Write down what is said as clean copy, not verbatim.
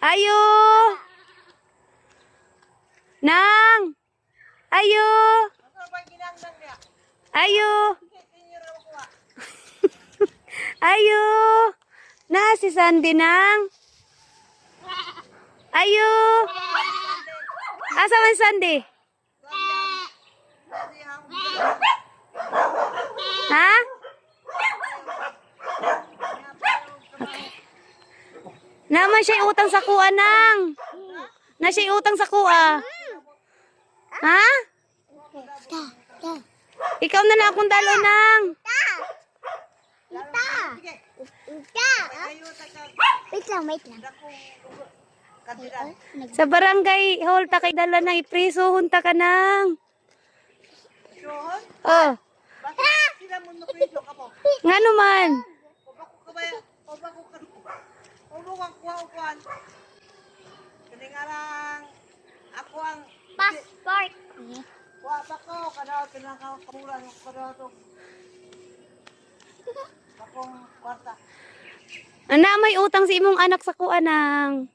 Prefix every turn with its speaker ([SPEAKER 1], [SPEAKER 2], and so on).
[SPEAKER 1] Ayo! Nang! Ayo! Ayo! Ayo! Na si Sandy nang! Ayo! Asa man Sandy? Ha? Naman siya utang sa kuha nang. Na siya utang sa kuha. Ha? Ikaw na lang akong dalo nang.
[SPEAKER 2] Wait lang.
[SPEAKER 1] Sa barangay hall ta kay dala nang ipriso hunta ka nang. Oh. Ngano man?
[SPEAKER 3] Ako ang
[SPEAKER 2] Passport.
[SPEAKER 3] wapa ko kada pinakamuran kada to. Akong kwarta.
[SPEAKER 1] Ana may utang si imong anak sa kuha nang.